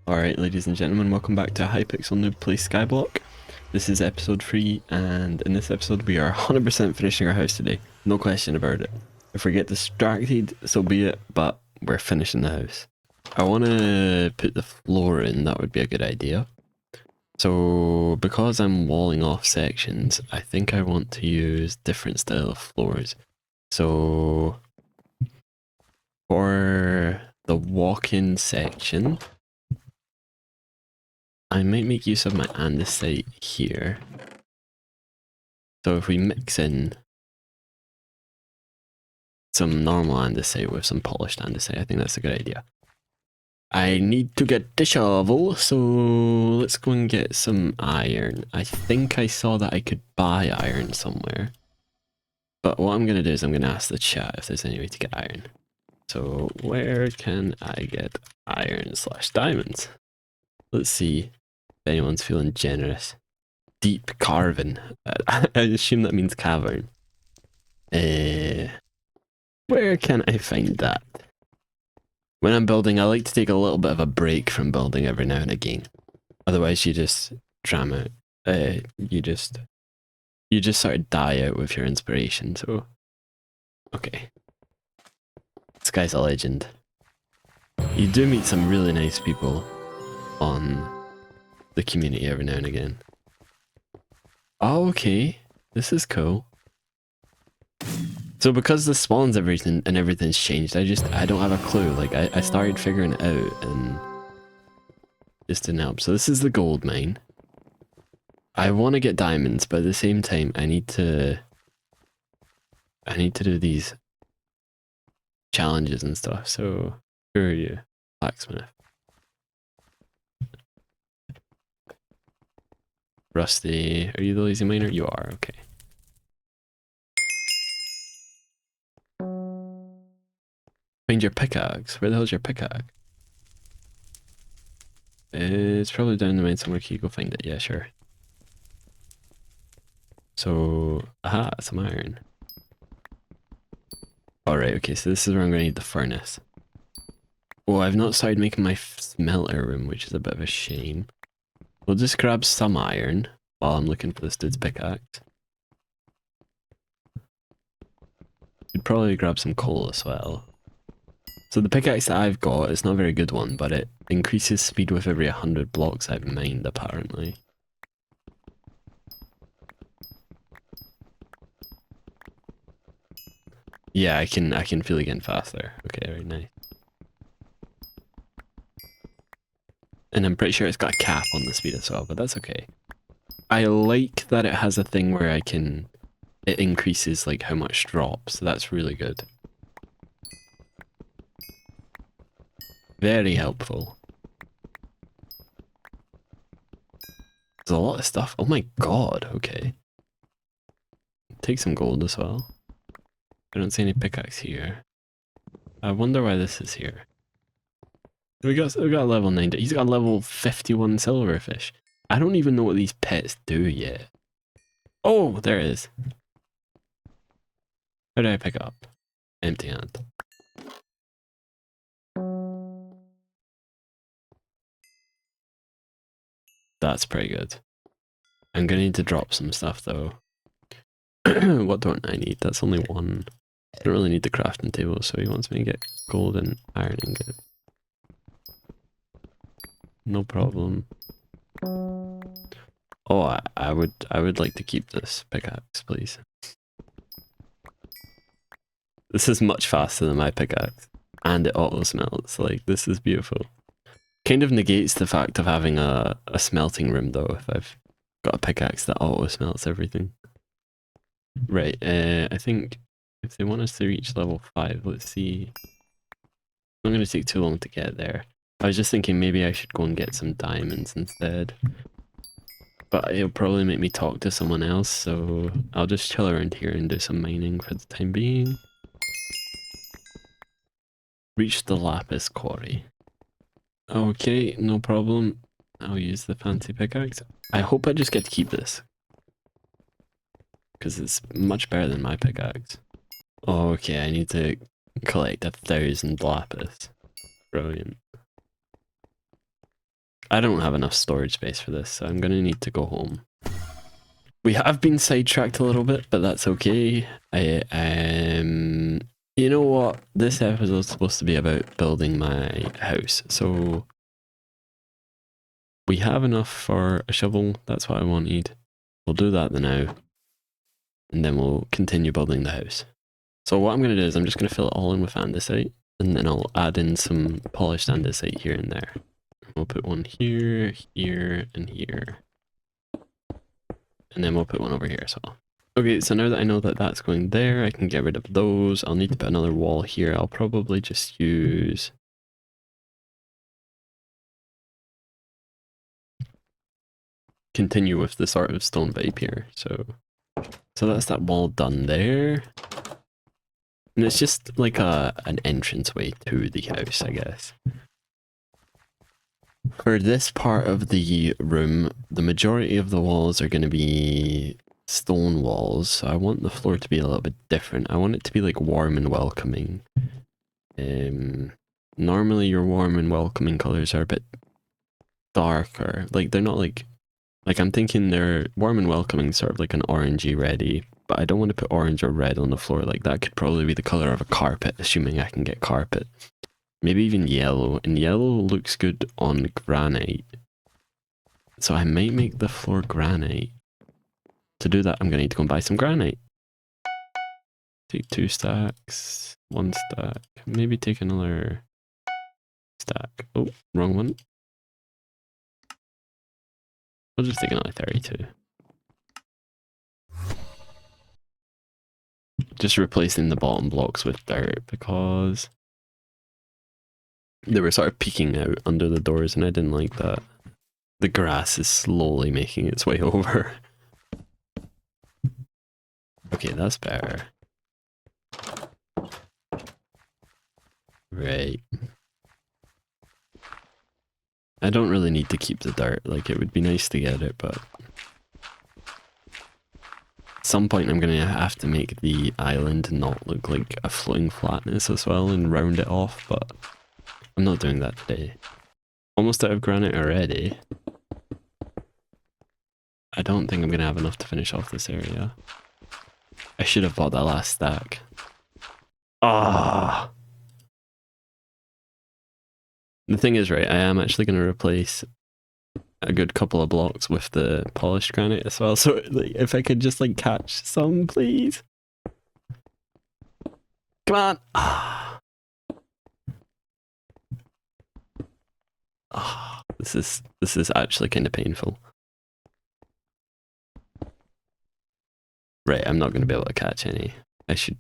Alright, ladies and gentlemen, welcome back to Hypixel Skyblock. This is episode 3, and in this episode we are 100% finishing our house today. No question about it. If we get distracted, so be it, but we're finishing the house. I want to put the floor in, that would be a good idea. So, because I'm walling off sections, I think I want to use different style of floors. So, for the walk-in section, I might make use of my andesite here. So if we mix in some normal andesite with some polished andesite, I think that's a good idea. I need to get the shovel, so let's go and get some iron. I think I saw that I could buy iron somewhere. But what I'm going to do is I'm going to ask the chat if there's any way to get iron. So where can I get iron/diamonds? Let's see if anyone's feeling generous. Deep carving. I assume that means cavern. Where can I find that? When I'm building, I like to take a little bit of a break from building every now and again. Otherwise, you just dram out. You just sort of die out with your inspiration. So, okay, this guy's a legend. You do meet some really nice people on the community every now and again. Oh, okay, this is cool. So because the spawns everything and everything's changed, I don't have a clue. Like I started figuring it out and just didn't help. So this is the gold mine. I want to get diamonds, but at the same time I need to do these challenges and stuff. So who are you? Blacksmith. Rusty, are you the lazy miner? You are, okay. Find your pickaxe. Where the hell's your pickaxe? It's probably down the mine somewhere. Can you go find it? Yeah, sure. So, aha, some iron. Alright, okay, so this is where I'm going to need the furnace. Oh, I've not started making my smelter room, which is a bit of a shame. We'll just grab some iron while I'm looking for this dude's pickaxe. We'd probably grab some coal as well. So the pickaxe that I've got, it's not a very good one, but it increases speed with every 100 blocks I've mined, apparently. Yeah, I can feel it getting faster. Okay, very nice. And I'm pretty sure it's got a cap on the speed as well, but that's okay. I like that it has a thing where it increases like how much drops, so that's really good. Very helpful. There's a lot of stuff. Oh my god, okay. Take some gold as well. I don't see any pickaxe here. I wonder why this is here. We got a level 90. He's got a level 51 silverfish. I don't even know what these pets do yet. Oh, there it is. How do I pick up? Empty hand. That's pretty good. I'm gonna need to drop some stuff though. What don't I need? That's only one. I don't really need the crafting table, so he wants me to get gold and iron ingot. No problem. Oh, I would like to keep this pickaxe, please. This is much faster than my pickaxe, and it auto smelts. Like, this is beautiful. Kind of negates the fact of having a smelting room though, if I've got a pickaxe that auto smelts everything. Right, I think if they want us to reach level 5, let's see. It's not going to take too long to get there. I was just thinking maybe I should go and get some diamonds instead. But it'll probably make me talk to someone else, so I'll just chill around here and do some mining for the time being. Reach the lapis quarry. Okay, no problem. I'll use the fancy pickaxe. I hope I just get to keep this, because it's much better than my pickaxe. Okay, I need to collect 1,000 lapis. Brilliant. I don't have enough storage space for this, so I'm gonna need to go home. We have been sidetracked a little bit, but that's okay. You know what? This episode is supposed to be about building my house, so we have enough for a shovel. That's what I wanted. We'll do that now, and then we'll continue building the house. So what I'm going to do is I'm just going to fill it all in with andesite, and then I'll add in some polished andesite here and there. We'll put one here, here, and here. And then we'll put one over here as well. Okay, so now that I know that that's going there, I can get rid of those. I'll need to put another wall here. I'll probably just use... continue with the sort of stone vibe here. So that's that wall done there. And it's just like an entranceway to the house, I guess. For this part of the room, the majority of the walls are going to be stone walls, so I want the floor to be a little bit different. I want it to be like warm and welcoming. Normally your warm and welcoming colors are a bit darker. Like they're not like I'm thinking they're warm and welcoming, sort of like an orangey reddy, but I don't want to put orange or red on the floor. Like that could probably be the color of a carpet, assuming I can get carpet. Maybe even yellow, and yellow looks good on granite. So I might make the floor granite. To do that, I'm going to need to go and buy some granite. Take 2 stacks, 1 stack, maybe take another stack. Oh, wrong one. We'll just take another 32. Just replacing the bottom blocks with dirt because they were sort of peeking out under the doors and I didn't like that. The grass is slowly making its way over. Okay, that's better. Right. I don't really need to keep the dirt, like it would be nice to get it, but at some point I'm gonna have to make the island not look like a floating flatness as well and round it off, but I'm not doing that today. Almost out of granite already. I don't think I'm gonna have enough to finish off this area. I should have bought that last stack. Ah. The thing is, right, I am actually going to replace a good couple of blocks with the polished granite as well. So like, if I could just like catch some, please. Come on. Ah. Ah. This is actually kind of painful. Right, I'm not going to be able to catch any. I should...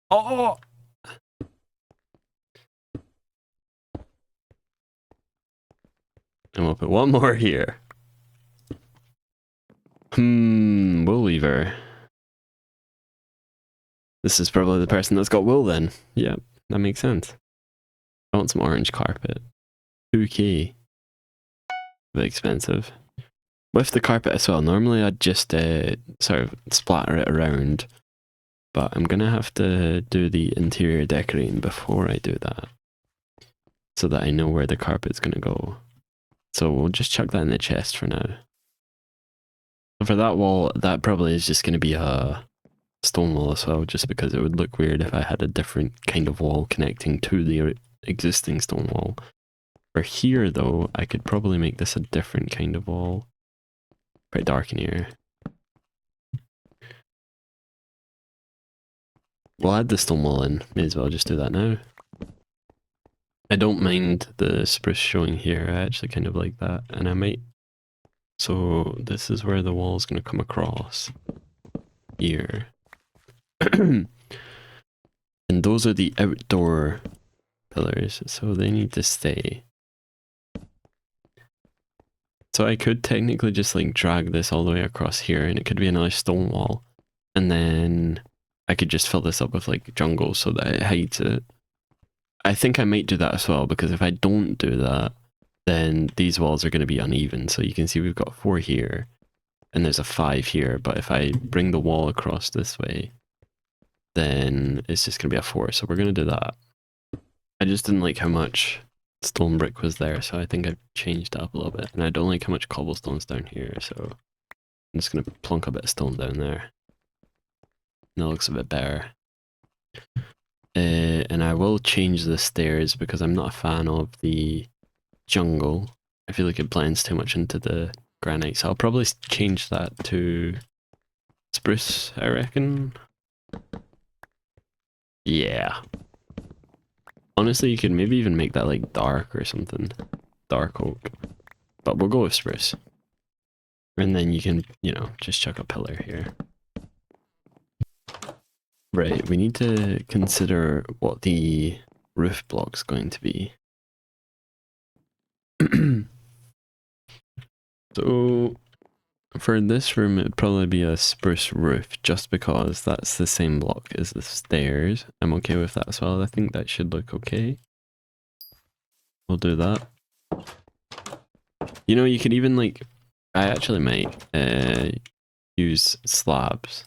Oh! And we'll put one more here. Wool weaver. This is probably the person that's got wool then. Yeah, that makes sense. I want some orange carpet. 2k. Bit expensive. With the carpet as well, normally I'd just sort of splatter it around, but I'm gonna have to do the interior decorating before I do that, so that I know where the carpet's gonna go. So we'll just chuck that in the chest for now. For that wall, that probably is just gonna be a stone wall as well, just because it would look weird if I had a different kind of wall connecting to the existing stone wall. For here though, I could probably make this a different kind of wall. Quite dark in here. We'll add the stone wall in. May as well just do that now. I don't mind the spruce showing here. I actually kind of like that. And I might... So this is where the wall is going to come across. Here. And those are the outdoor pillars. So they need to stay. So I could technically just like drag this all the way across here and it could be another stone wall. And then I could just fill this up with like jungle so that it hides it. I think I might do that as well, because if I don't do that, then these walls are going to be uneven. So you can see we've got 4 here and there's a 5 here. But if I bring the wall across this way, then it's just going to be a 4. So we're going to do that. I just didn't like how much stone brick was there, so I think I've changed it up a little bit. And I don't like how much cobblestone's down here, so I'm just gonna plonk a bit of stone down there. And it looks a bit better. And I will change the stairs because I'm not a fan of the jungle. I feel like it blends too much into the granite, so I'll probably change that to spruce, I reckon. Yeah. Honestly, you could maybe even make that like dark or something. Dark oak. But we'll go with spruce. And then you can, you know, just chuck a pillar here. Right, we need to consider what the roof block's going to be. So, for this room, it'd probably be a spruce roof, just because that's the same block as the stairs. I'm okay with that as well. I think that should look okay. We'll do that. You know, you could even like, I actually might use slabs.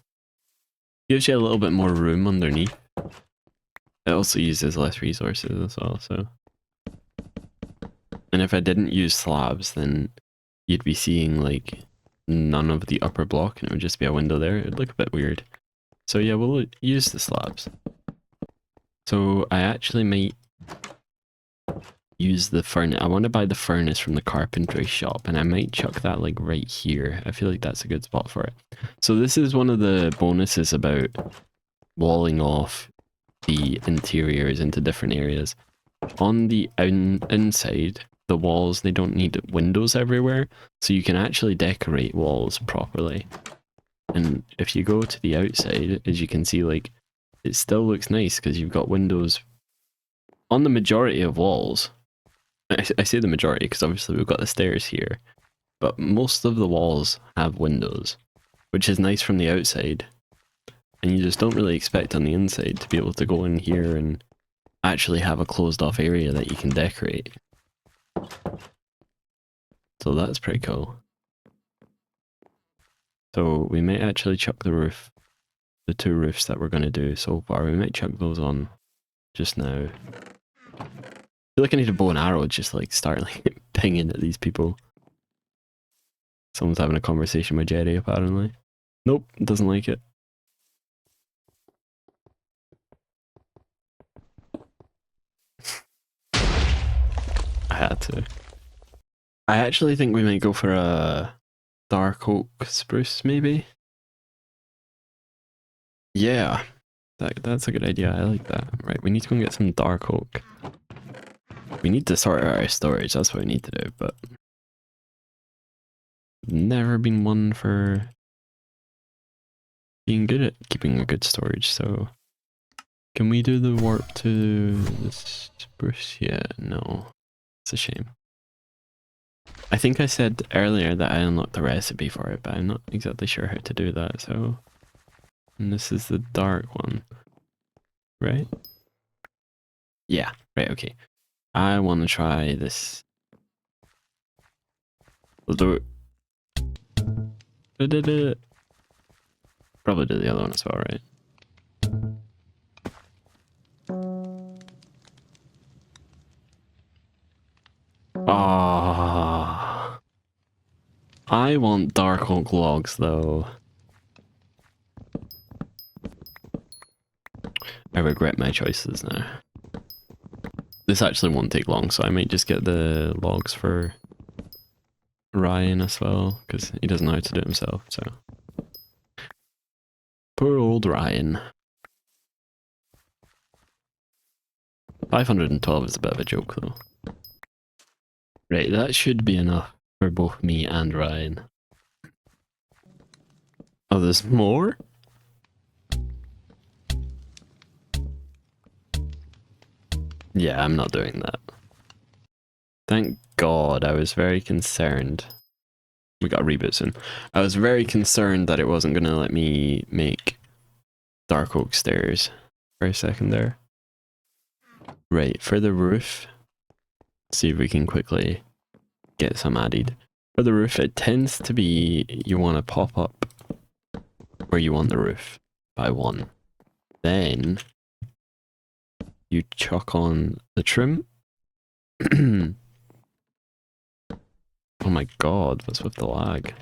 Gives you a little bit more room underneath. It also uses less resources as well, so. And if I didn't use slabs, then you'd be seeing like none of the upper block and it would just be a window there. It'd look a bit weird. So yeah, we'll use the slabs. So I actually might use the furnace. I want to buy the furnace from the carpentry shop and I might chuck that like right here. I feel like that's a good spot for it. So this is one of the bonuses about walling off the interiors into different areas. On the inside, the walls, they don't need windows everywhere, so you can actually decorate walls properly. And if you go to the outside, as you can see, like, it still looks nice because you've got windows on the majority of walls. I say the majority because obviously we've got the stairs here, but most of the walls have windows, which is nice from the outside. And you just don't really expect on the inside to be able to go in here and actually have a closed off area that you can decorate. So that's pretty cool. So we might actually chuck the roof, the two roofs that we're going to do so far, we might chuck those on just now. I feel like I need a bow and arrow, just like start like pinging at these people. Someone's having a conversation with Jerry apparently. Nope, doesn't like it. I had to. I actually think we might go for a dark oak spruce, maybe? Yeah, that's a good idea, I like that. Right, we need to go and get some dark oak. We need to sort out our storage, that's what we need to do, but... never been one for being good at keeping a good storage, so... Can we do the warp to the spruce? Yeah, no. It's a shame. I think I said earlier that I unlocked the recipe for it, but I'm not exactly sure how to do that, so... And this is the dark one. Right? Yeah, right, okay. I want to try this. We'll do it. Probably do the other one as well, right? Ah, I want dark oak logs though. I regret my choices now. This actually won't take long, so I might just get the logs for Ryan as well, because he doesn't know how to do it himself, so. Poor old Ryan. 512 is a bit of a joke though. Right, that should be enough for both me and Ryan. Oh, there's more? Yeah, I'm not doing that. Thank God, I was very concerned. We got a reboot soon. I was very concerned that it wasn't going to let me make dark oak stairs for a second there. Right, for the roof, see if we can quickly get some added. For the roof, it tends to be you want to pop up where you want the roof by one. Then you chuck on the trim Oh my god, what's with the lag?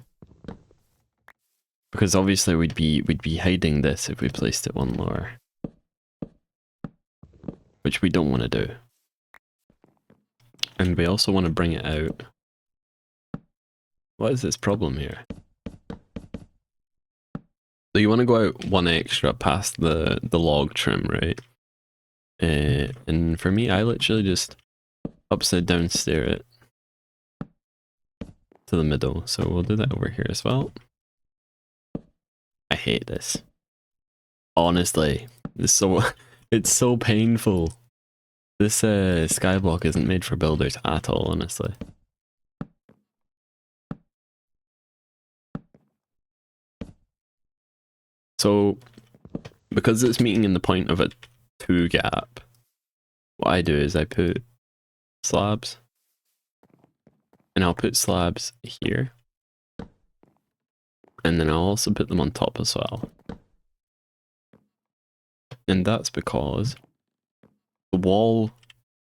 Because obviously we'd be hiding this if we placed it one lower. Which we don't want to do. And we also want to bring it out. What is this problem here? So you want to go out one extra past the log trim, right? And for me, I literally just upside down steer it to the middle. So we'll do that over here as well. I hate this. Honestly, it's so painful. This skyblock isn't made for builders at all, honestly. So, because it's meeting in the point of a 2 gap, what I do is I put slabs, and I'll put slabs here, and then I'll also put them on top as well. And that's because the wall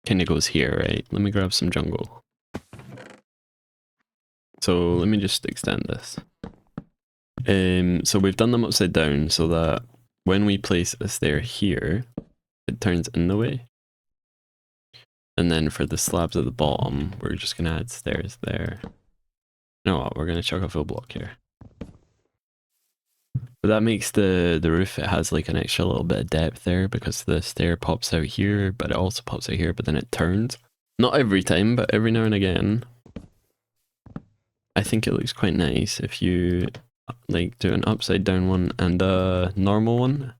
kind of goes here, right? Let me grab some jungle. So let me just extend this. So we've done them upside down so that when we place a stair here, it turns in the way. And then for the slabs at the bottom, we're just going to add stairs there. You know what, we're going to chuck a full block here. But that makes the roof, it has like an extra little bit of depth there because the stair pops out here, but it also pops out here, but then it turns. Not every time, but every now and again. I think it looks quite nice if you like do an upside down one and a normal one.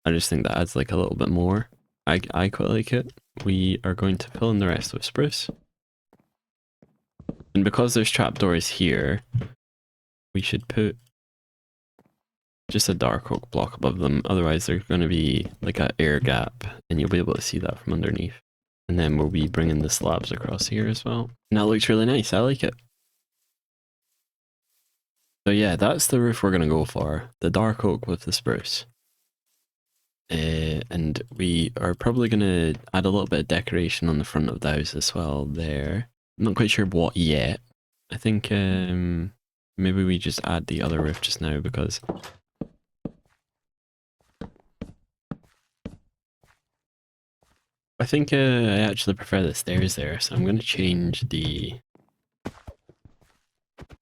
I just think that adds like a little bit more. I quite like it. We are going to fill in the rest with spruce. And because there's trapdoors here, we should put just a dark oak block above them. Otherwise there's going to be like an air gap and you'll be able to see that from underneath. And then we'll be bringing the slabs across here as well. And that looks really nice. I like it. So yeah, that's the roof we're going to go for. The dark oak with the spruce. And we are probably going to add a little bit of decoration on the front of the house as well there. I'm not quite sure what yet. I think maybe we just add the other roof just now because I think I actually prefer the stairs there, so I'm going to change the...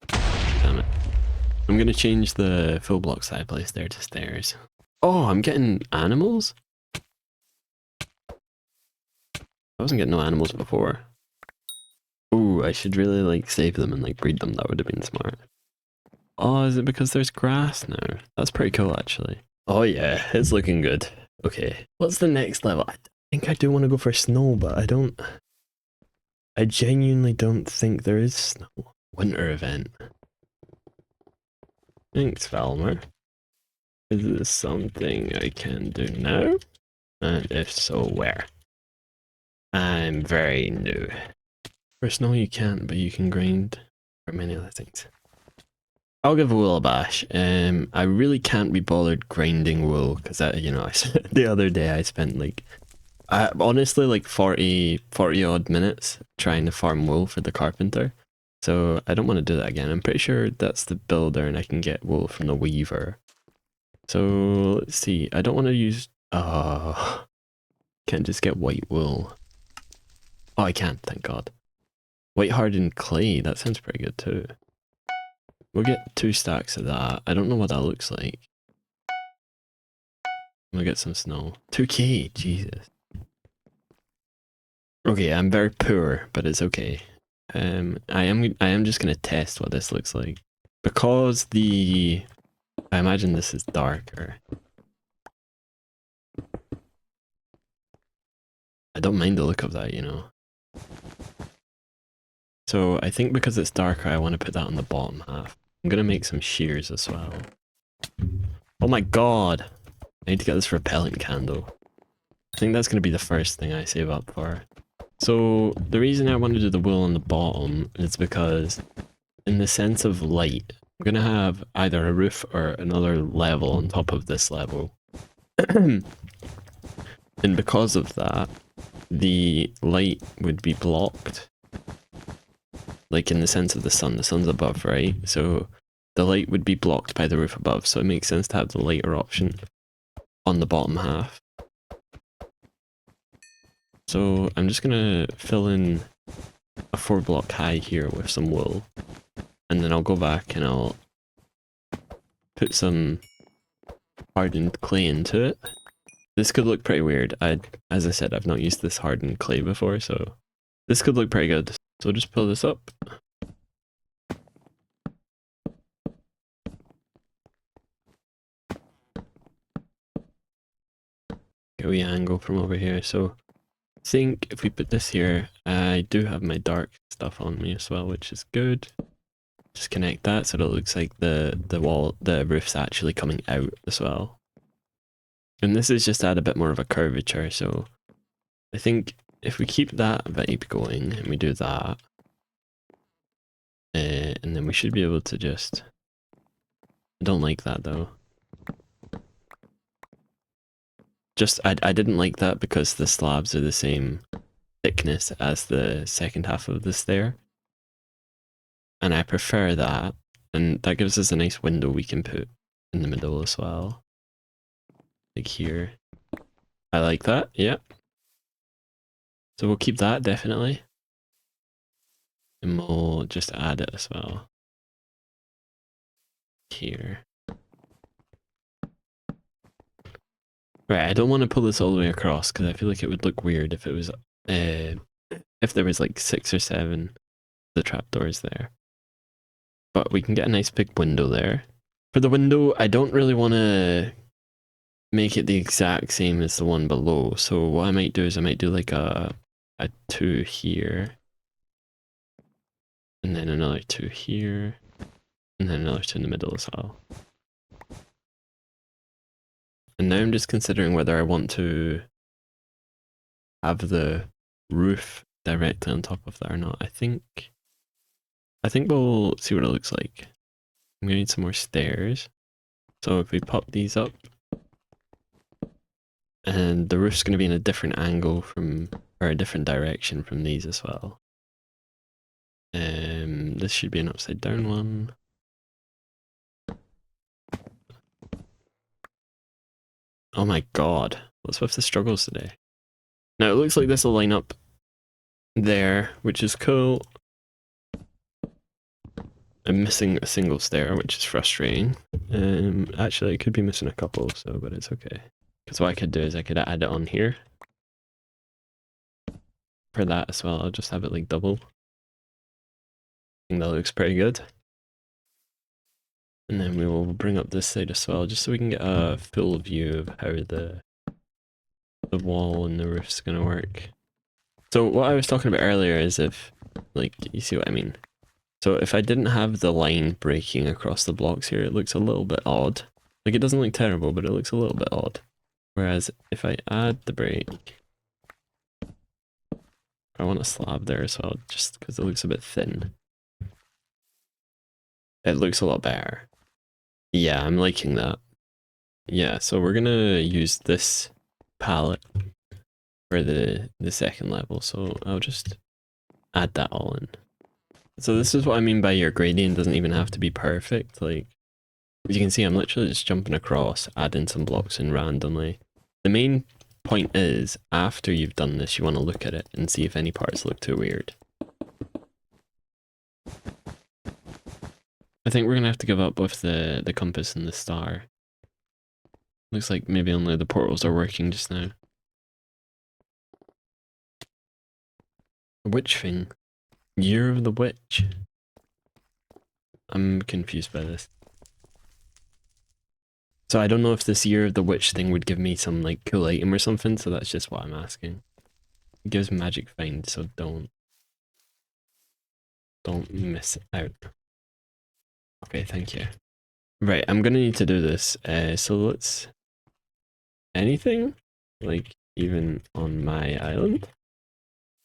Damn it. I'm going to change the full block side place there to stairs. Oh, I'm getting animals? I wasn't getting no animals before. Ooh, I should really like save them and like breed them. That would have been smart. Oh, is it because there's grass now? That's pretty cool actually. Oh yeah, it's looking good. Okay, what's the next level? I think I do want to go for snow, but I genuinely don't think there is snow. Winter event. Thanks, Valmer. Is this something I can do now? And if so, where? I'm very new. For snow you can't, but you can grind for many other things. I'll give wool a bash. I really can't be bothered grinding wool because you know, the other day I spent like, honestly like 40 odd minutes trying to farm wool for the carpenter. So I don't want to do that again. I'm pretty sure that's the builder and I can get wool from the weaver. So let's see. I don't want to use, can't just get white wool. Oh, I can, thank God. White hardened clay, that sounds pretty good too. We'll get 2 stacks of that. I don't know what that looks like. We'll get some snow. 2k, Jesus. Okay, I'm very poor, but it's okay. I am just gonna test what this looks like. Because I imagine this is darker. I don't mind the look of that, you know. So I think because it's darker, I want to put that on the bottom half. I'm gonna make some shears as well. Oh my god! I need to get this repellent candle. I think that's gonna be the first thing I save up for. So the reason I want to do the wool on the bottom is because in the sense of light, I'm gonna have either a roof or another level on top of this level. And because of that, the light would be blocked. Like in the sense of the sun's above, right? So the light would be blocked by the roof above, so it makes sense to have the lighter option on the bottom half. So I'm just gonna fill in a 4-block high here with some wool, and then I'll go back and I'll put some hardened clay into it. This could look pretty weird. As I said, I've not used this hardened clay before, so this could look pretty good. So just pull this up. Get a wee angle from over here. So I think if we put this here, I do have my dark stuff on me as well, which is good. Just connect that so that it looks like the roof's actually coming out as well. And this is just to add a bit more of a curvature, so I think if we keep that vibe going and we do that, and then we should be able to just... I don't like that though. I didn't like that because the slabs are the same thickness as the second half of the stair. And I prefer that, and that gives us a nice window we can put in the middle as well. Like here. I like that, yeah. So we'll keep that, definitely. And we'll just add it as well. Here. Right, I don't want to pull this all the way across because I feel like it would look weird if it was, if there was like 6 or 7 the trapdoors there. But we can get a nice big window there. For the window, I don't really want to make it the exact same as the one below. So what I might do is I might do like a 2 here. And then another 2 here. And then another 2 in the middle as well. And now I'm just considering whether I want to have the roof directly on top of that or not. I think we'll see what it looks like. I'm gonna need some more stairs. So if we pop these up, and the roof's gonna be in a different angle from, or a different direction from these as well. This should be an upside down one. Oh my god, what's with the struggles today? Now it looks like this will line up there, which is cool. I'm missing a single stair, which is frustrating. Actually, I could be missing a couple, so but it's okay. Because what I could do is I could add it on here. For that as well, I'll just have it like double. I think that looks pretty good. And then we will bring up this side as well, just so we can get a full view of how the wall and the roof's gonna work. So what I was talking about earlier is if, like, you see what I mean? So if I didn't have the line breaking across the blocks here, it looks a little bit odd. Like, it doesn't look terrible, but it looks a little bit odd. Whereas if I add the break, I want a slab there as well, just because it looks a bit thin. It looks a lot better. Yeah, I'm liking that. Yeah, so we're gonna use this palette for the second level, so I'll just add that all in. So this is what I mean by your gradient doesn't even have to be perfect. Like, as you can see, I'm literally just jumping across, adding some blocks in randomly. The main point is, after you've done this, you want to look at it and see if any parts look too weird. I think we're gonna have to give up with the compass and the star. Looks like maybe only the portals are working just now. The witch thing. Year of the Witch. I'm confused by this. So I don't know if this Year of the Witch thing would give me some like cool item or something, so that's just what I'm asking. It gives magic find, so don't miss out. Okay, thank you. Right, I'm gonna need to do this. So let's... Anything? Like, even on my island?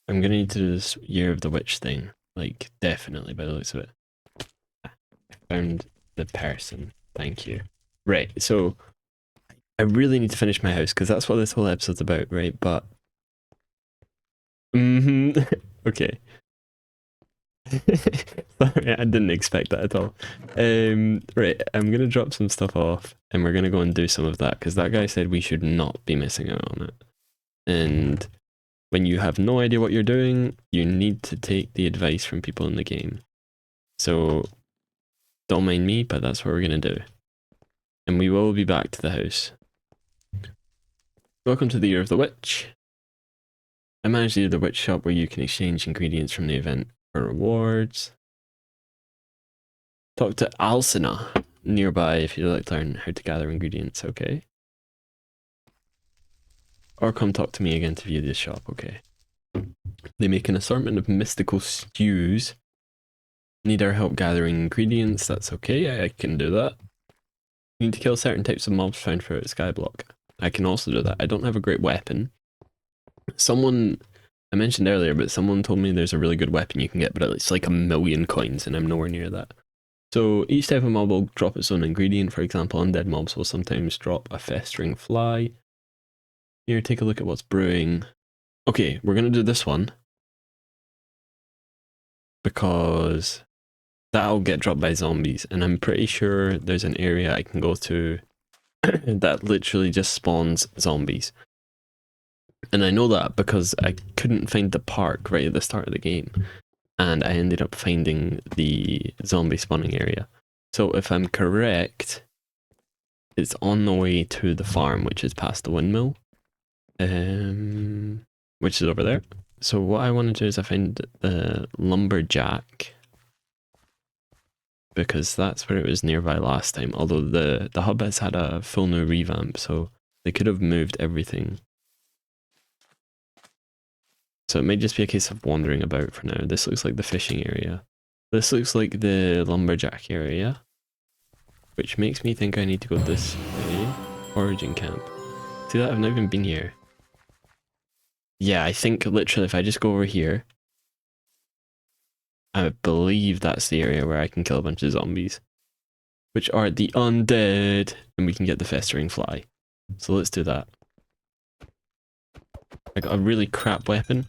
I'm gonna need to do this Year of the Witch thing. Like, definitely by the looks of it. I found the person. Thank you. Right, so I really need to finish my house because that's what this whole episode's about, right? But okay. Sorry, I didn't expect that at all. Right, I'm gonna drop some stuff off and we're gonna go and do some of that because that guy said we should not be missing out on it. And when you have no idea what you're doing, you need to take the advice from people in the game. So don't mind me, but that's what we're gonna do. And we will be back to the house. Welcome to the Year of the Witch. I manage the witch shop where you can exchange ingredients from the event for rewards. Talk to Alcina nearby if you'd like to learn how to gather ingredients, okay? Or come talk to me again to view this shop, okay? They make an assortment of mystical stews. Need our help gathering ingredients, that's okay, I can do that. You need to kill certain types of mobs found throughout Skyblock. I can also do that. I don't have a great weapon. Someone, I mentioned earlier, but someone told me there's a really good weapon you can get, but it's like 1,000,000 coins and I'm nowhere near that. So each type of mob will drop its own ingredient. For example, undead mobs will sometimes drop a festering fly. Here, take a look at what's brewing. Okay, we're going to do this one. Because that'll get dropped by zombies. And I'm pretty sure there's an area I can go to that literally just spawns zombies. And I know that because I couldn't find the park right at the start of the game. And I ended up finding the zombie spawning area. So if I'm correct, it's on the way to the farm, which is past the windmill. Which is over there. So what I want to do is I find the lumberjack. Because that's where it was nearby last time. Although the hub has had a full new revamp, so they could have moved everything. So it may just be a case of wandering about for now. This looks like the fishing area. This looks like the lumberjack area. Which makes me think I need to go this way. Origin camp. See that? I've not even been here. Yeah, I think literally if I just go over here, I believe that's the area where I can kill a bunch of zombies. Which are the undead. And we can get the festering fly. So let's do that. I got a really crap weapon.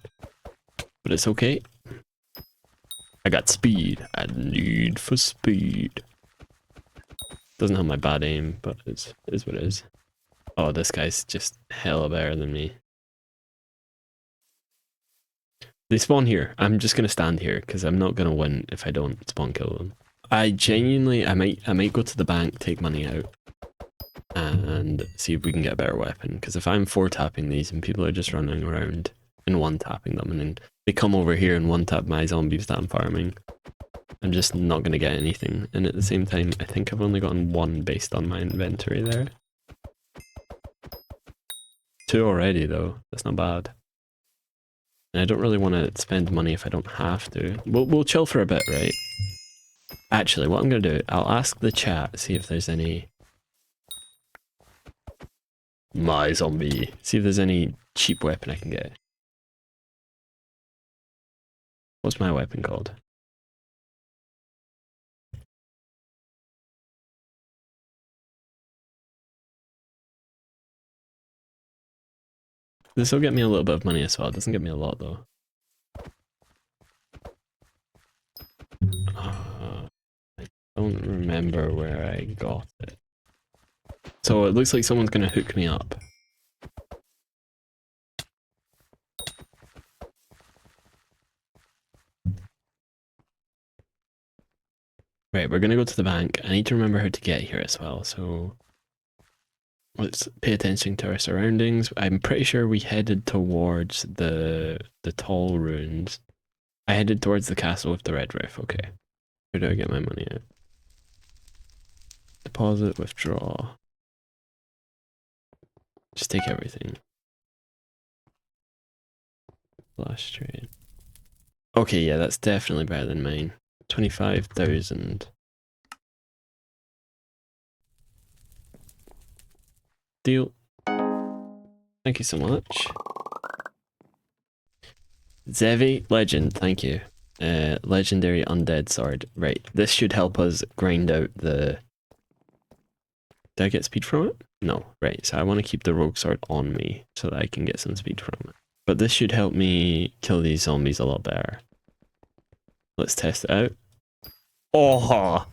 But it's okay. I got speed. I need for speed. Doesn't have my bad aim, but it is what it is. Oh, this guy's just hella better than me. They spawn here. I'm just gonna stand here because I'm not gonna win if I don't spawn kill them. I genuinely, I might go to the bank, take money out, and see if we can get a better weapon. Because if I'm 4-tapping these and people are just running around and 1-tapping them, and then they come over here and 1-tap my zombies that I'm farming, I'm just not gonna get anything. And at the same time, I think I've only gotten 1 based on my inventory there. 2 already though. That's not bad. And I don't really want to spend money if I don't have to. We'll chill for a bit, right? Actually, what I'm going to do, I'll ask the chat, see if there's any... My zombie. See if there's any cheap weapon I can get. What's my weapon called? This will get me a little bit of money as well. It doesn't get me a lot though. I don't remember where I got it. So it looks like someone's gonna hook me up. Right, we're gonna go to the bank. I need to remember how to get here as well, so let's pay attention to our surroundings. I'm pretty sure we headed towards the tall ruins. I headed towards the castle with the red roof, okay. Where do I get my money out? Deposit, withdraw. Just take everything. Flash trade. Okay, yeah, that's definitely better than mine. 25,000. Deal. Thank you so much. Zevi, legend, thank you. Legendary undead sword. Right, this should help us grind out the... Did I get speed from it? No, right, so I want to keep the rogue sword on me so that I can get some speed from it. But this should help me kill these zombies a lot better. Let's test it out. Oh!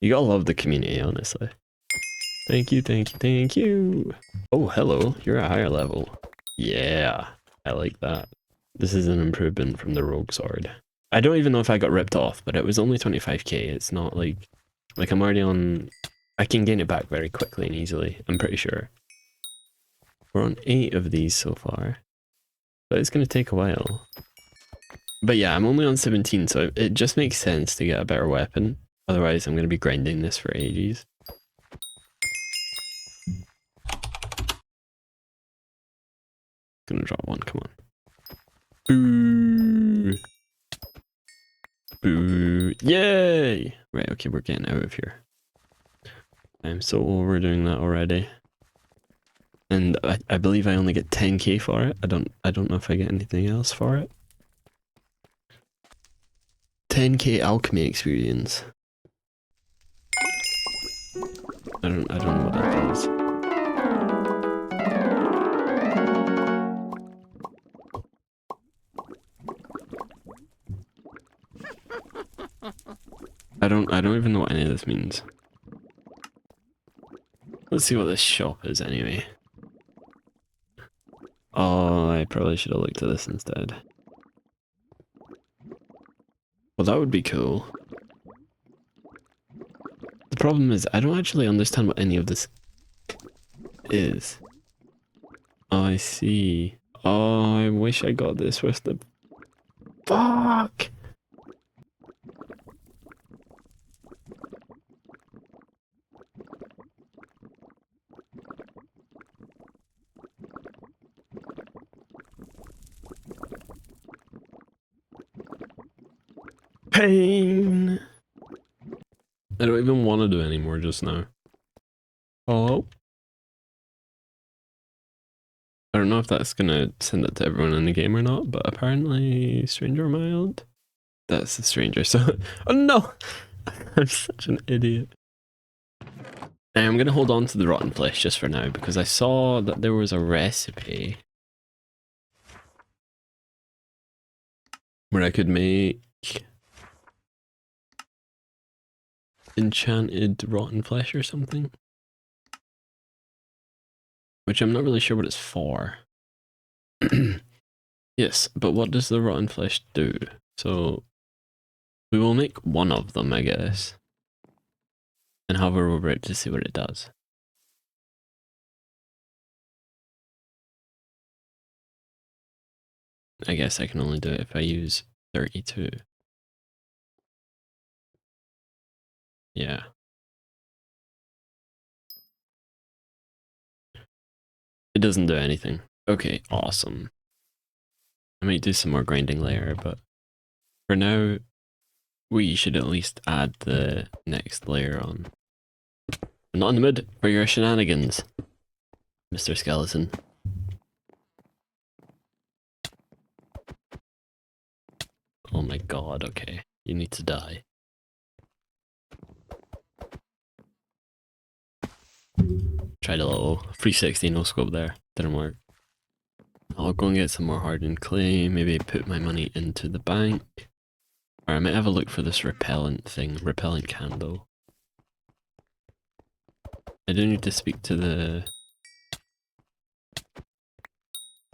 You gotta love the community, honestly. Thank you, thank you, thank you. Oh, hello, you're a higher level. Yeah, I like that. This is an improvement from the rogue sword. I don't even know if I got ripped off, but it was only 25k. It's not like I'm already on, I can gain it back very quickly and easily, I'm pretty sure. We're on 8 of these so far, but it's going to take a while. But yeah, I'm only on 17, so it just makes sense to get a better weapon. Otherwise, I'm going to be grinding this for ages. Gonna drop one, come on. Boo! Boo! Yay! Right, okay, we're getting out of here. I'm so overdoing that already. And I believe I only get 10k for it. I don't know if I get anything else for it. 10k alchemy experience. I don't know what that does. I don't even know what any of this means. Let's see what this shop is anyway. Oh, I probably should have looked at this instead. Well, that would be cool. The problem is, I don't actually understand what any of this is. Oh, I see. Oh, I wish I got this with the... Fuck! Pain! I don't even want to do anymore just now. Hello? I don't know if that's gonna send it to everyone in the game or not, but apparently Stranger Mild. That's the stranger, so... Oh no! I'm such an idiot. I'm gonna hold on to the rotten flesh just for now, because I saw that there was a recipe where I could make enchanted rotten flesh or something. Which I'm not really sure what it's for. Yes, but what does the rotten flesh do? So, we will make one of them, I guess. And hover over it to see what it does. I guess I can only do it if I use 32. Yeah. It doesn't do anything. Okay, awesome. I might do some more grinding later, but for now, we should at least add the next layer on. I'm not in the mood for your shenanigans, Mr. Skeleton. Oh my god, okay. You need to die. Tried a little 360 no scope there. Didn't work. I'll go and get some more hardened clay, maybe put my money into the bank. Or I might have a look for this repellent thing, repellent candle. I do need to speak to the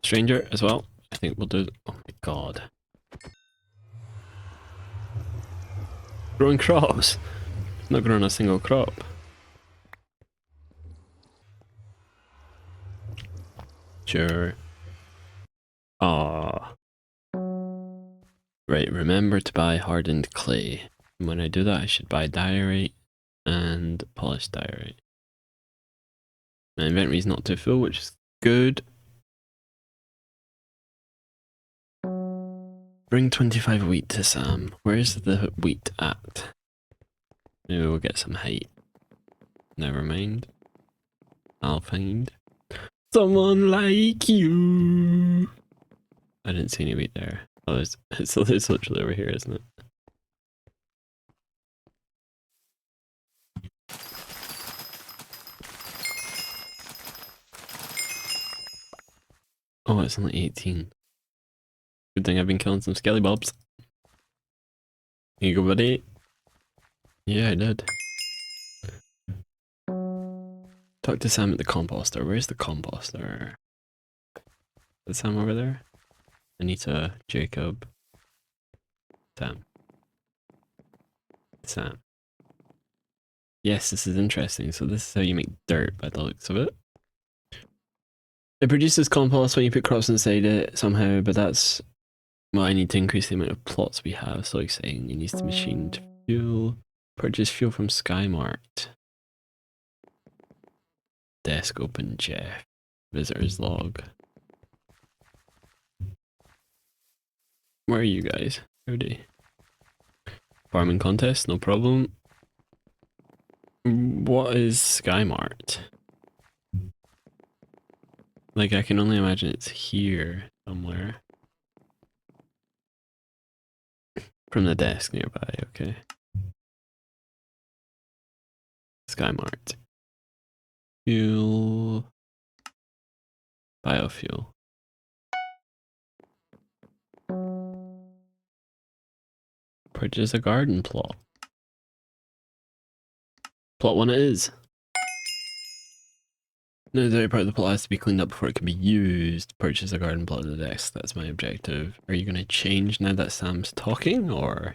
stranger as well. I think we'll do... Oh my god. Growing crops! Not growing a single crop. Sure. Ah. Right, remember to buy hardened clay. And when I do that, I should buy diorite and polished diorite. My inventory's not too full, which is good. Bring 25 wheat to Sam. Where's the wheat at? Maybe we'll get some height. Never mind. I'll find someone like you. I didn't see any wheat there. Oh, it's literally over here, isn't it? Oh, it's only 18. Good thing I've been killing some skellybobs. Here you go, buddy. Yeah, I did. Talk to Sam at the composter. Where's the composter? Is Sam over there? Anita, Jacob, Sam. Sam. Yes, this is interesting. So this is how you make dirt by the looks of it. It produces compost when you put crops inside it somehow, but that's well, I need to increase the amount of plots we have. So like saying you need the machine to fuel. Purchase fuel from Skymart. Desk open, Jeff. Visitors log. Where are you guys? Howdy. Farming contest, no problem. What is Skymart? Like, I can only imagine it's here somewhere. From the desk nearby, okay. Skymart. Fuel. Biofuel. Purchase a garden plot. Plot 1 it is. No, the part of the plot has to be cleaned up before it can be used. Purchase a garden plot of the desk. That's my objective. Are you going to change now that Sam's talking, or?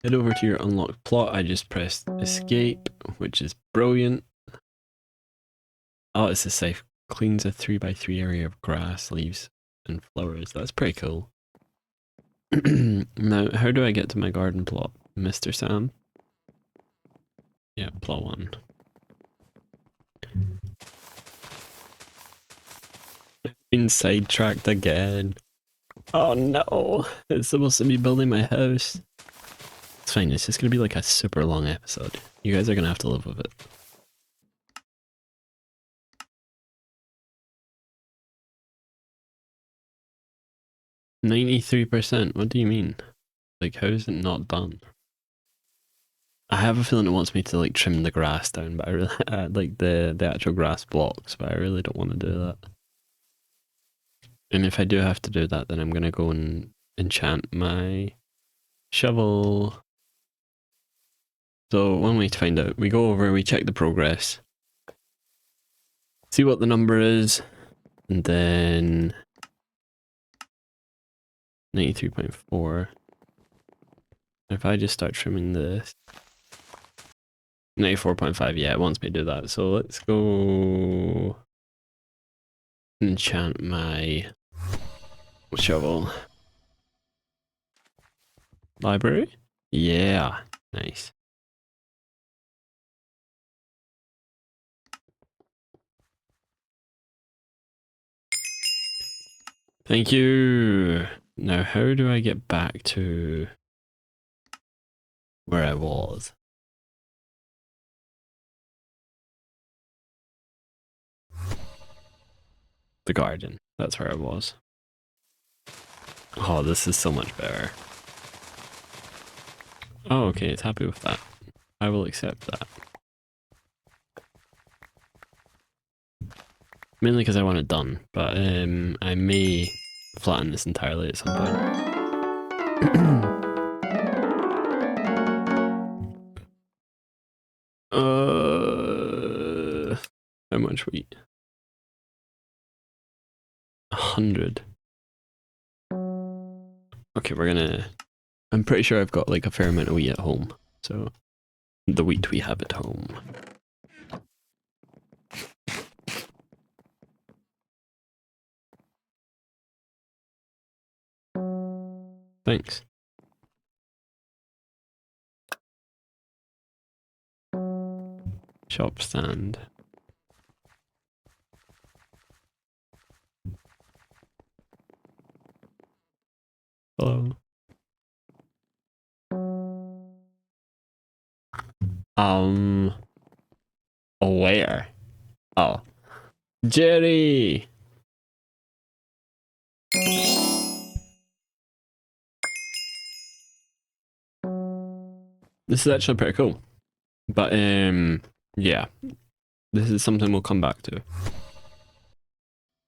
Head over to your unlocked plot. I just pressed escape, which is brilliant. Oh, it's a safe. Cleans a 3x3 area of grass, leaves, and flowers. That's pretty cool. Now, how do I get to my garden plot, Mr. Sam? Yeah, plot 1. Been sidetracked again. Oh no, it's supposed to be building my house. It's fine, it's just gonna be like a super long episode. You guys are gonna have to live with it. %93%, what do you mean? Like, how is it not done? I have a feeling it wants me to like trim the grass down, but I really like the actual grass blocks, but I really don't want to do that. And if I do have to do that, then I'm gonna go and enchant my shovel. So one way to find out, we go over, we check the progress, see what the number is, and then 93.4. If I just start trimming this, 94.5, yeah, it wants me to do that. So let's go enchant my shovel. Library? Yeah, nice. Thank you. Now, how do I get back to where I was? The garden. That's where I was. Oh, this is so much better. Oh, okay, it's happy with that. I will accept that. Mainly because I want it done, but I may flatten this entirely at some point. How much wheat? 100. Okay, we're gonna... I'm pretty sure I've got like a fair amount of wheat at home, so the wheat we have at home. Thanks. Shop stand. Hello. Where? Oh. Jerry! This is actually pretty cool. But yeah, this is something we'll come back to.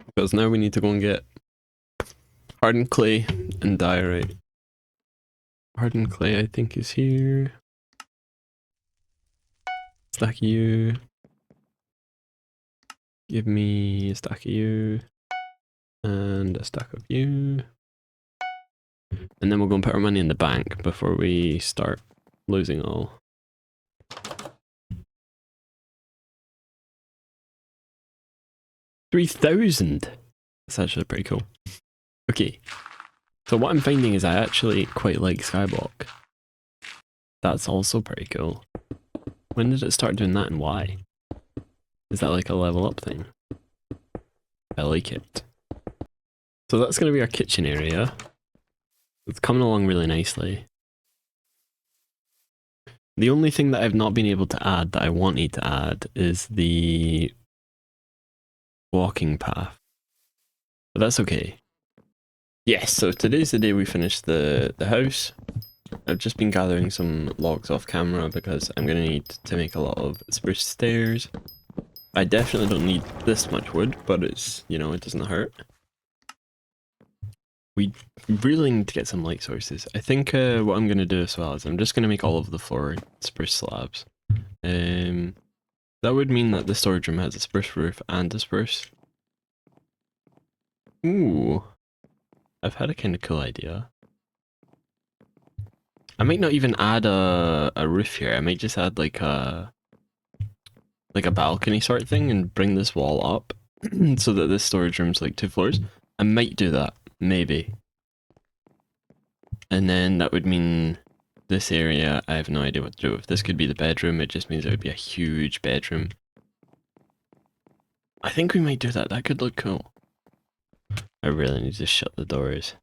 Because now we need to go and get hardened clay and diorite. Hardened clay I think is here. Stack of you. Give me a stack of you. And a stack of you. And then we'll go and put our money in the bank before we start losing all. $3,000! That's actually pretty cool. Okay. So what I'm finding is I actually quite like Skyblock. That's also pretty cool. When did it start doing that and why? Is that like a level up thing? I like it. So that's going to be our kitchen area. It's coming along really nicely. The only thing that I've not been able to add that I wanted to add is the walking path. But that's okay. Yes, so today's the day we finish the house. I've just been gathering some logs off camera because I'm going to need to make a lot of spruce stairs. I definitely don't need this much wood, but it's, you know, it doesn't hurt. We really need to get some light sources. I think what I'm going to do as well is I'm just going to make all of the floor spruce slabs. That would mean that the storage room has a spruce roof and a spruce. Ooh, I've had a kind of cool idea. I might not even add a roof here. I might just add like a balcony sort of thing and bring this wall up so that this storage room's like 2 floors. I might do that, maybe. And then that would mean this area, I have no idea what to do. If this could be the bedroom, it just means it would be a huge bedroom. I think we might do that. That could look cool. I really need to shut the doors.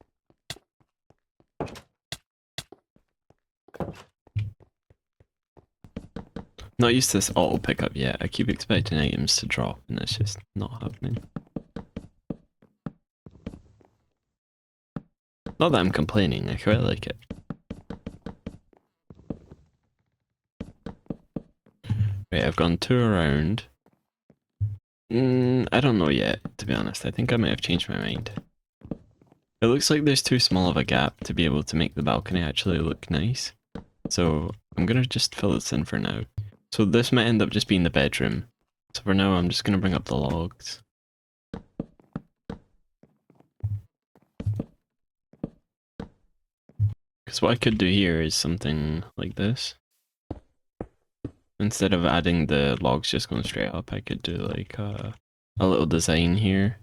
Not used to this auto pickup yet. I keep expecting items to drop and it's just not happening. Not that I'm complaining, I quite like it. Right, I've gone 2 around. I don't know yet, to be honest. I think I might have changed my mind. It looks like there's too small of a gap to be able to make the balcony actually look nice. So I'm gonna just fill this in for now. So this might end up just being the bedroom. So for now I'm just gonna bring up the logs. Because what I could do here is something like this. Instead of adding the logs just going straight up, I could do like a little design here.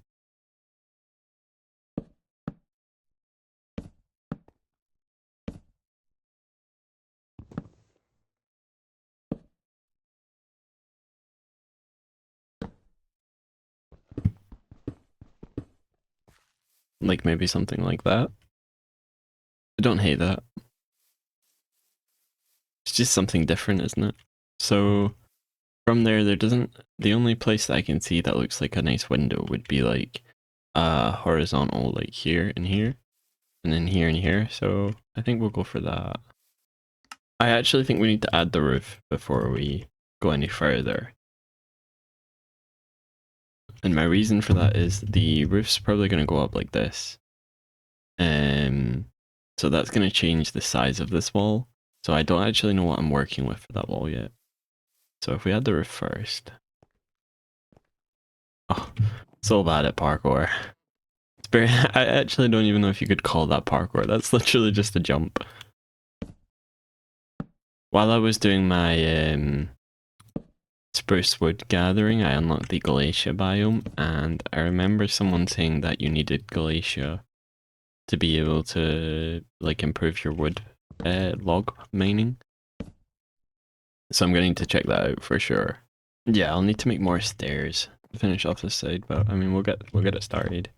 Like maybe something like that. I don't hate that. It's just something different, isn't it? So from there, the only place that I can see that looks like a nice window would be like horizontal, like here and here, and then here and here. So I think we'll go for that. I actually think we need to add the roof before we go any further. And my reason for that is the roof's probably going to go up like this. So that's going to change the size of this wall. So I don't actually know what I'm working with for that wall yet. So if we add the roof first. Oh, so bad at parkour. It's very, I actually don't even know if you could call that parkour. That's literally just a jump. While I was doing my spruce wood gathering, I unlocked the Glacier biome, and I remember someone saying that you needed Glacier to be able to like improve your wood log mining. So I'm going to check that out for sure. Yeah, I'll need to make more stairs to finish off this side, but I mean we'll get it started.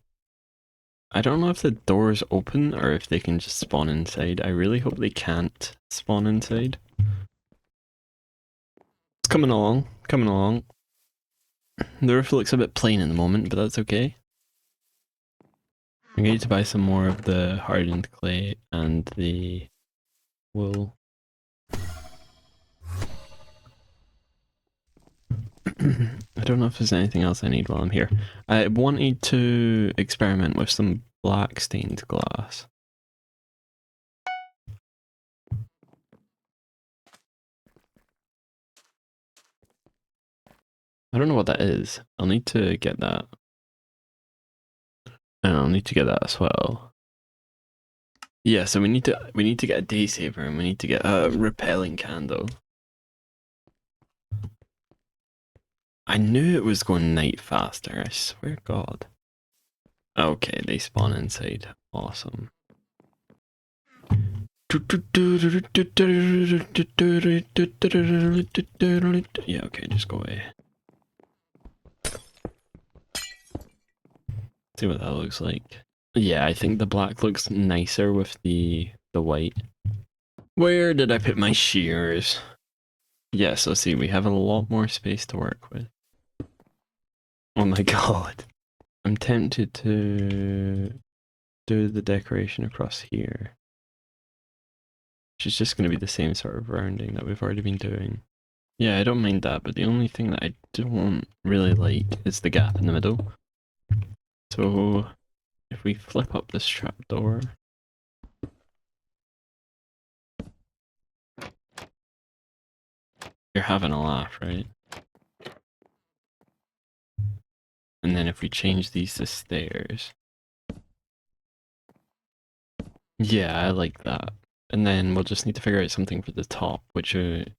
I don't know if the doors open or if they can just spawn inside. I really hope they can't spawn inside. It's coming along, coming along. The roof looks a bit plain in the moment, but that's okay. I'm going to buy some more of the hardened clay and the wool. I don't know if there's anything else I need while I'm here. I wanted to experiment with some black stained glass. I don't know what that is. I'll need to get that. And I'll need to get that as well. Yeah, so we need to get a day saver and we need to get a repelling candle. I knew it was going night faster, I swear to God. Okay, they spawn inside. Awesome. Yeah, okay, just go away. See what that looks like. Yeah, I think the black looks nicer with the white. Where did I put my shears? Yeah, so see, we have a lot more space to work with. Oh my god. I'm tempted to do the decoration across here. Which is just going to be the same sort of rounding that we've already been doing. Yeah, I don't mind that, but the only thing that I don't really like is the gap in the middle. So if we flip up this trapdoor, you're having a laugh, right? And then if we change these to stairs, yeah, I like that. And then we'll just need to figure out something for the top, which in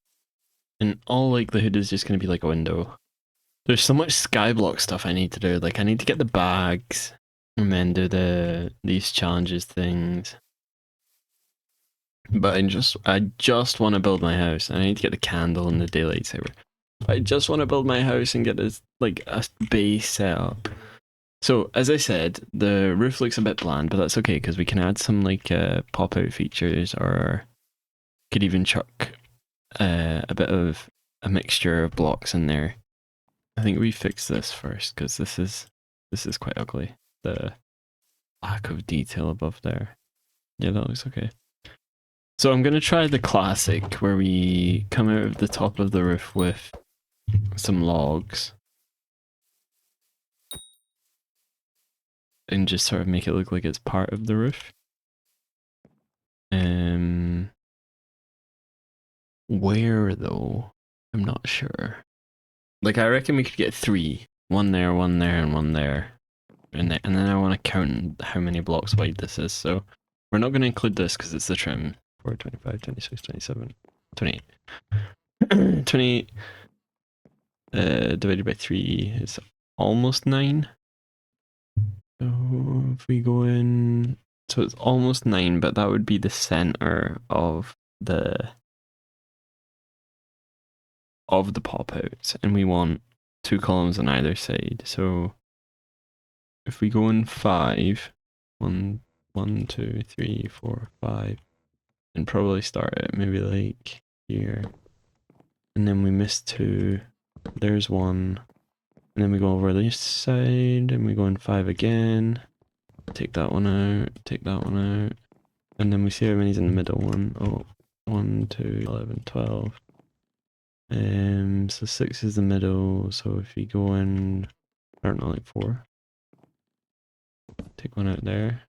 all likelihood is just going to be like a window. There's so much skyblock stuff I need to do. Like I need to get the bags and then do these challenges things. But I just want to build my house. I need to get the candle and the daylight saver. I just want to build my house and get this like a base set up. So as I said, the roof looks a bit bland, but that's okay because we can add some like pop out features, or could even chuck a bit of a mixture of blocks in there. I think we fix this first because this is quite ugly. The lack of detail above there. Yeah, that looks okay. So I'm gonna try the classic where we come out of the top of the roof with some logs and just sort of make it look like it's part of the roof. Where though? I'm not sure. Like I reckon we could get 3. One there, and one there. And then I want to count how many blocks wide this is, so we're not going to include this because it's the trim. 4, 25, 26, 27, 28. 28 divided by 3 is almost 9. So if we go in, so it's almost 9, but that would be the center of the pop outs, and we want 2 columns on either side. So if we go in 5, 1, 2, 3, 4, 5, and probably start it maybe like here, and then we miss 2. There's 1, and then we go over this side, and we go in 5 again. Take that one out. Take that one out, and then we see how many's in the middle one. Oh, 1, 2, 11, 12. So 6 is the middle. So if you go in, I don't know, like 4. Take one out there.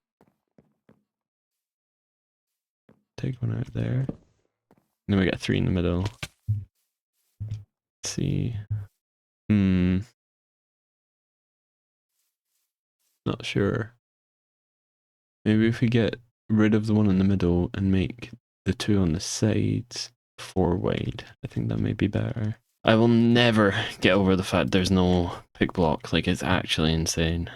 Take one out there. And then we got 3 in the middle. Let's see. Not sure. Maybe if we get rid of the one in the middle and make the 2 on the sides 4 wide, I think that may be better. I will never get over the fact there's no pick block. Like, it's actually insane.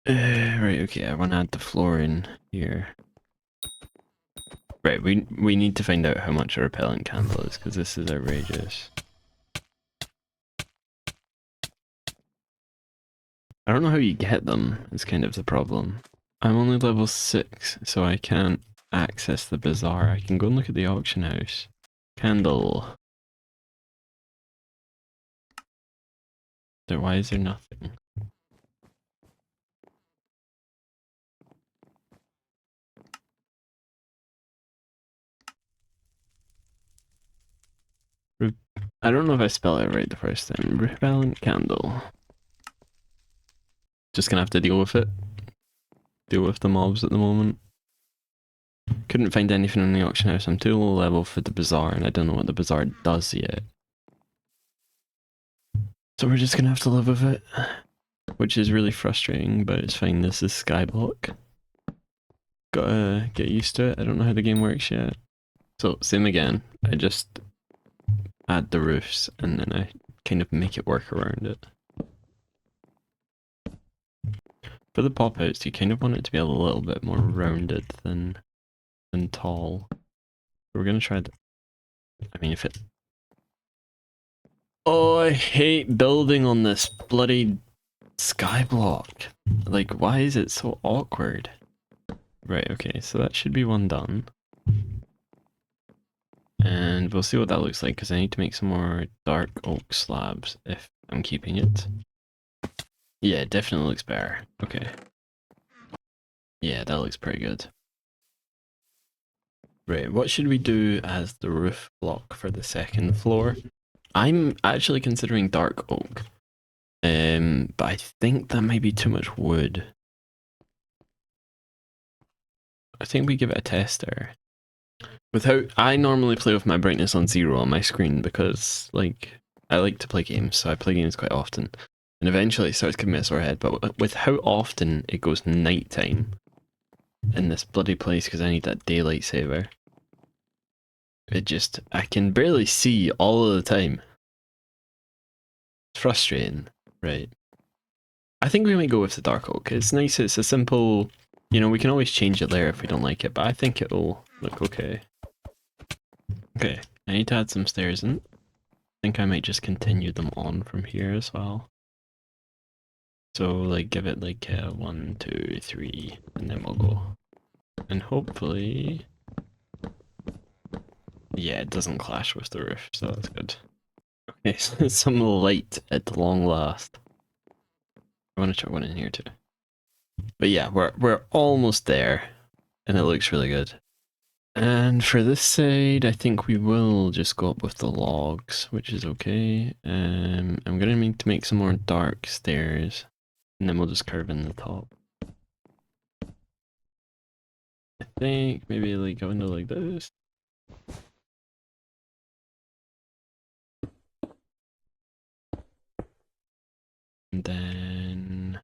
Right, okay, I want to add the floor in here. Right, we need to find out how much a repellent candle is, because this is outrageous. I don't know how you get them, is kind of the problem. I'm only level 6, so I can't access the bazaar. I can go and look at the auction house. Candle. Why is there nothing? I don't know if I spelled it right the first time. Repellent candle. Just gonna have to deal with it. Deal with the mobs at the moment. Couldn't find anything in the auction house. I'm too low level for the bazaar, and I don't know what the bazaar does yet. So we're just gonna have to live with it. Which is really frustrating, but it's fine. This is Skyblock. Gotta get used to it. I don't know how the game works yet. So, same again. I just add the roofs, and then I kind of make it work around it. For the pop-outs, you kind of want it to be a little bit more rounded than tall. We're gonna try that. I mean, if it... Oh, I hate building on this bloody skyblock. Like, why is it so awkward? Right, okay, so that should be one done. And we'll see what that looks like, because I need to make some more dark oak slabs if I'm keeping it. Yeah, it definitely looks better. Okay. Yeah, that looks pretty good. Right, what should we do as the roof block for the second floor? I'm actually considering dark oak. But I think that might be too much wood. I think we give it a test there. I normally play with my brightness on 0 on my screen because, like, I like to play games, so I play games quite often. And eventually it starts giving me a sore head, but with how often it goes nighttime in this bloody place because I need that daylight saver, I can barely see all of the time. It's frustrating, right? I think we might go with the dark oak. It's nice, it's a simple, you know, we can always change it later if we don't like it, but I think it'll look okay. Okay, I need to add some stairs in. I think I might just continue them on from here as well. So, like, give it like 1, 2, 3, and then we'll go. And hopefully... Yeah, it doesn't clash with the roof, so that's good. Okay, so some light at long last. I want to chuck one in here too. But yeah, we're almost there, and it looks really good. And for this side, I think we will just go up with the logs, which is okay. I'm gonna need to make some more dark stairs, and then we'll just curve in the top. I think maybe like a window like this. And then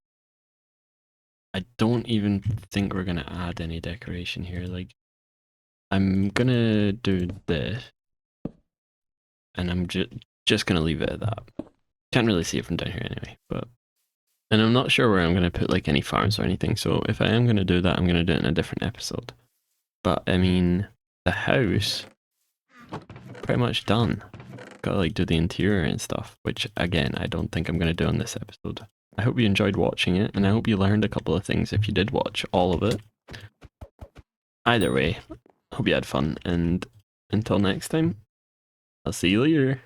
I don't even think we're gonna add any decoration here. Like, I'm gonna do this, and I'm just gonna leave it at that. Can't really see it from down here anyway, but... And I'm not sure where I'm gonna put like any farms or anything, so if I am gonna do that, I'm gonna do it in a different episode. But I mean, the house, pretty much done. Gotta like do the interior and stuff, which again, I don't think I'm gonna do on this episode. I hope you enjoyed watching it, and I hope you learned a couple of things if you did watch all of it. Either way, hope you had fun, and until next time, I'll see you later.